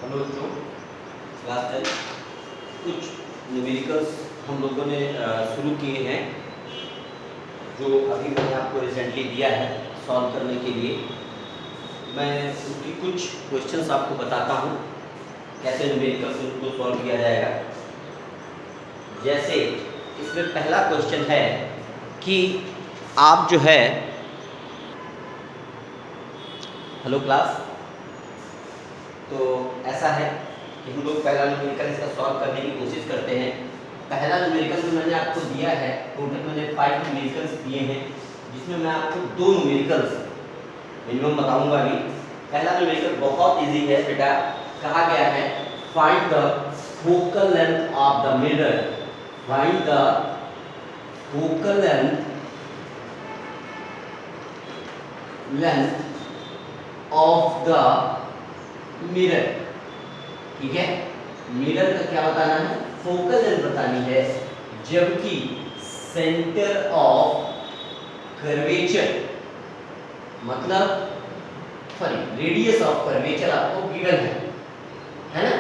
Hello बच्चों, class 10 कुछ numericals हम लोगों ने शुरू किए हैं जो अभी मैंने आपको रिसेंटली दिया है सॉल्व करने के लिए। मैं उसकी कुछ क्वेश्चंस आपको बताता हूँ कैसे न्यूमेरिकल्स उनको सॉल्व किया जाएगा। जैसे इसमें पहला क्वेश्चन है कि आप जो है, हेलो क्लास, तो ऐसा है कि हम लोग पहला न्यूमेरिकल इसका सॉल्व करने की कोशिश करते हैं। पहला न्यूमेरिकल जो मैंने आपको दिया है, टोटल मैंने 5 न्यूमेरिकल्स दिए हैं, जिसमें मैं आपको 2 न्यूमेरिकल्स मिनिमम बताऊंगा अभी। पहला न्यूमेरिकल बहुत इजी है बेटा, कहा गया है find the focal length of the mirror, find the focal length of the mirror. ठीक है, मिरर का क्या बताना है, फोकल लेंथ बतानी है, जबकि सेंटर ऑफ कर्वेचर मतलब सॉरी रेडियस ऑफ कर्वेचर आपको गिवन है ना,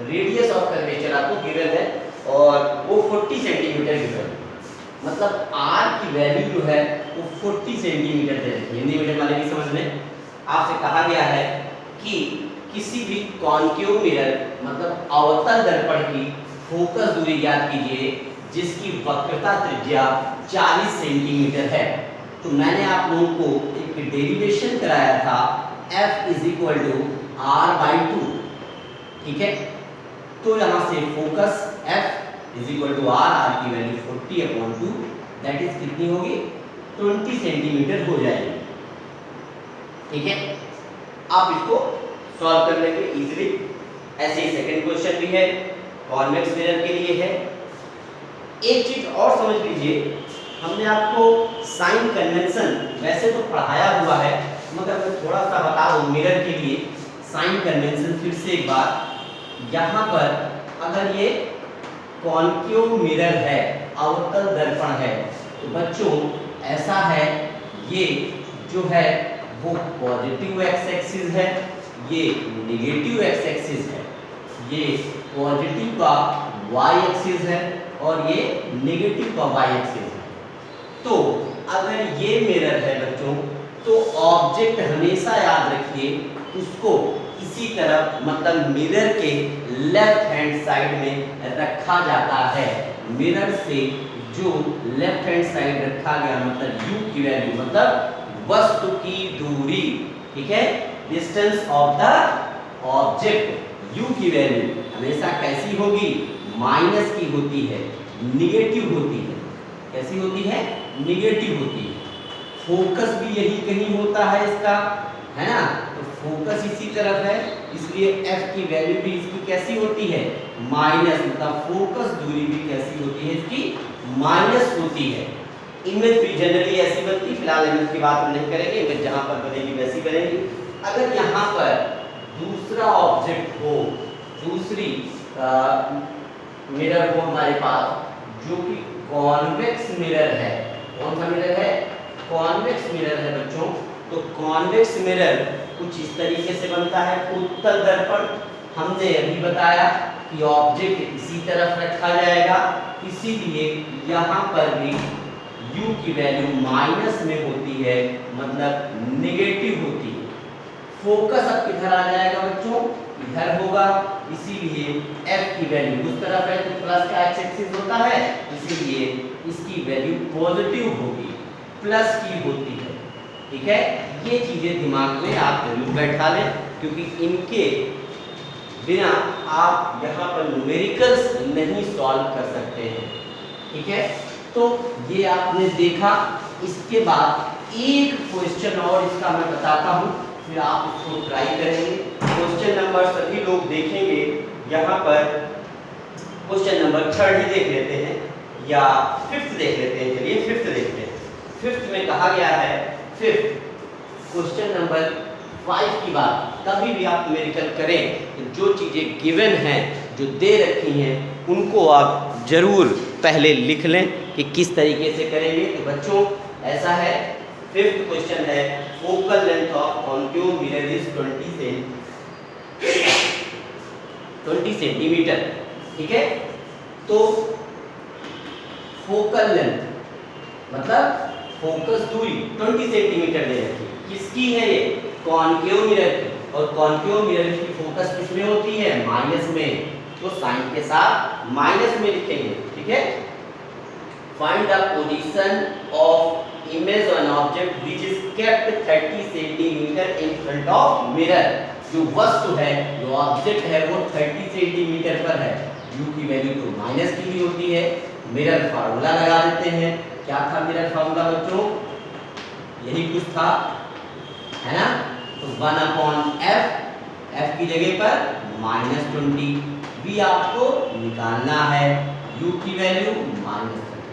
रेडियस ऑफ कर्वेचर आपको गिवन है और वो 40 सेंटीमीटर गिवन है। मतलब आर की वैल्यू जो है वो 40 सेंटीमीटर दे रखी है। हिंदी मीडियम वाले भी समझ में, आपसे कहा गया है कि किसी भी कॉन्केव मिरर मतलब अवतल दर्पण की फोकस दूरी ज्ञात कीजिए जिसकी वक्रता त्रिज्या 40 सेंटीमीटर है। तो मैंने आप लोगों को एक डेरिवेशन कराया था F = R/2। ठीक है, तो यहाँ से फोकस F = R की वैल्यू 40/2 दैट इज कितनी होगी, 20 सेंटीमीटर हो जाएगी। ठीक है, आप इसको सॉल्व कर लेंगे इजीली। ऐसे ही सेकंड क्वेश्चन भी है, कॉन्वेक्स मिरर के लिए है। एक चीज और समझ लीजिए, हमने आपको साइन कन्वेंशन वैसे तो पढ़ाया हुआ है, मगर मैं थोड़ा सा बता दूं मिरर के लिए साइन कन्वेंशन फिर से एक बार। यहाँ पर अगर ये कॉन्केव मिरर है, अवतल दर्पण है, तो बच्चों ऐसा है, ये जो है वो पॉजिटिव एक्स एक्सिस है, ये नेगेटिव एक्स एक्सिस है, ये पॉजिटिव का वाई एक्सिस है और ये नेगेटिव का वाई एक्सिस है। तो अगर ये मिरर है बच्चों, तो ऑब्जेक्ट हमेशा याद रखिए उसको इसी तरफ मतलब मिरर के लेफ्ट हैंड साइड में रखा जाता है। मिरर से जो लेफ्ट हैंड साइड रखा गया मतलब u की वैल्यू मतलब वस्तु की दूरी, ठीक है, distance of the object, u की वैल्यू हमेशा कैसी होगी, माइनस की होती है, निगेटिव होती है। कैसी होती है, निगेटिव होती है। फोकस भी यही कहीं होता है इसका, है ना, तो फोकस इसी तरफ है, इसलिए f की वैल्यू भी इसकी कैसी होती है, माइनस, मतलब फोकस दूरी भी कैसी होती है, इसकी माइनस होती है। इमेज भी जनरली ऐसी बनती है, फिलहाल इमेज की बात हम नहीं करेंगे, इमेज जहां पर बनेगी वैसी बनेगी। अगर यहाँ पर दूसरा ऑब्जेक्ट हो, दूसरी मिरर हो हमारे पास जो कि कॉन्वेक्स मिरर है, कौन सा मिरर है, कॉन्वेक्स मिरर है बच्चों, तो कॉन्वेक्स मिरर कुछ इस तरीके से बनता है। उत्तल दर्पण हमने अभी बताया कि ऑब्जेक्ट इसी तरफ रखा जाएगा, इसीलिए यहाँ पर भी u की वैल्यू माइनस में होती है, मतलब नेगेटिव होती है। फोकस अब किधर आ जाएगा बच्चों, इधर होगा, इसीलिए f की वैल्यू उस तरफ है, तो प्लस का एक्स एक्सिस होता है, इसीलिए इसकी वैल्यू पॉजिटिव होगी, प्लस की होती है। ठीक है, ये चीजें दिमाग में आप जरूर बैठा लें, क्योंकि इनके बिना आप यहाँ पर न्यूमेरिकल्स नहीं सॉल्व कर सकते हैं। ठीक है, तो ये आपने देखा। इसके बाद एक क्वेश्चन और इसका मैं बताता हूँ, फिर आप इसको ट्राई करेंगे। क्वेश्चन नंबर सभी लोग देखेंगे, यहाँ पर क्वेश्चन नंबर 3 ही देख लेते हैं या 5th देख लेते हैं। चलिए 5th देखते हैं। 5th में कहा गया है, 5th क्वेश्चन नंबर 5 की बात, कभी भी आप न्यूमेरिकल करें तो जो चीज़ें गिवन हैं, जो दे रखी हैं, उनको आप जरूर पहले लिख लें कि किस तरीके से करेंगे। तो बच्चों ऐसा है, 5th क्वेश्चन है, focal length of concave mirror is 20 centimetre. 20 centimetre, ठीक है। तो फोकल लेंथ मतलब फोकस दूरी 20 सेंटीमीटर दे रखी है। किसकी है ये? कॉनकेव मिरर की। और कॉनकेव मिरर की फोकस किसमें होती है? माइनस में। तो साइन के साथ माइनस में लिखेंगे, ठीक है। Find the position of image on object which is kept 30 centimetre in front of mirror. जो वस्तु है, जो ऑब्जेक्ट है, वो 30 सेंटीमीटर पर है। u की वैल्यू तो माइनस की ही होती है। मिरर फार्मूला लगा देते हैं। क्या था मिरर फार्मूला बच्चों? यही कुछ था, है ना। तो 1/f, f की जगह पर -20। v आपको निकालना है, u की वैल्यू -30,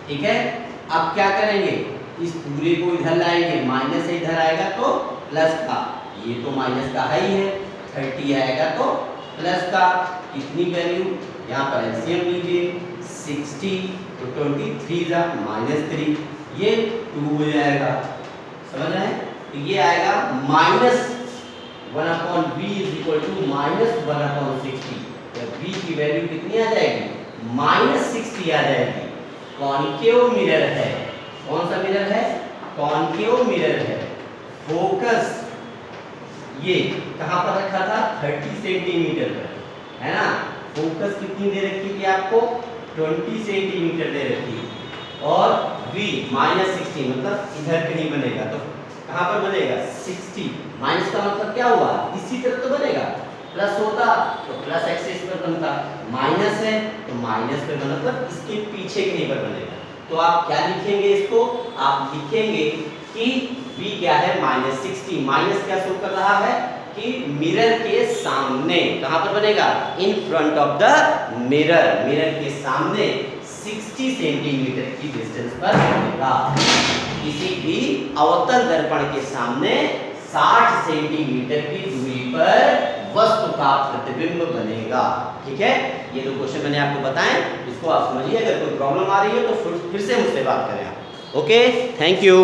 ठीक है। अब क्या करेंगे? इस पूरे को इधर लाएंगे, माइनस से इधर आएगा तो प्लस का, ये तो माइनस का है ही है, 30 आएगा तो प्लस का। कितनी वैल्यू? यहाँ पर एलसीएम लीजिए, 60 तो 23 -3, ये 2 हो जाएगा, समझ रहे हैं। तो ये आएगा -1/v = -1/60। तो v की वैल्यू कितनी आ जाएगी? -60 आ जाएगी। कॉनकेव मिरर है। कौन सा मिरर है? कॉनकेव मिरर है। फोकस ये कहाँ पर रखा था? 30 सेंटीमीटर पर, है ना। फोकस कितनी दे रखी थी आपको? 20 सेंटीमीटर दे रखी है। और v -60 मतलब इधर कहीं बनेगा, तो कहाँ पर बनेगा? 60। माइनस का मतलब क्या हुआ? इसी तरफ तो बनेगा। प्लस होता तो प्लस एक्सिस पर बनता, माइनस है तो माइनस पे मतलब इसके पीछे कहीं पर बनेगा। तो आप क्या लिखेंगे इसको? आप लिखेंगे कि v क्या है? -60। माइनस क्या शो कर रहा है? कि मिरर के सामने। कहाँ पर बनेगा? In front of the mirror. Mirror के सामने 60 सेंटीमीटर की डिस्टेंस पर बनेगा। किसी भी अवतल दर्पण के सामने 60 सेंटीमीटर की दूरी पर वस्तु का प्रतिबिंब बनेगा, ठीक है। ये दो क्वेश्चन मैंने आपको बताएं, इसको आप समझिए। अगर कोई प्रॉब्लम आ रही है तो फिर से मुझसे बात करें आप। Okay, thank you.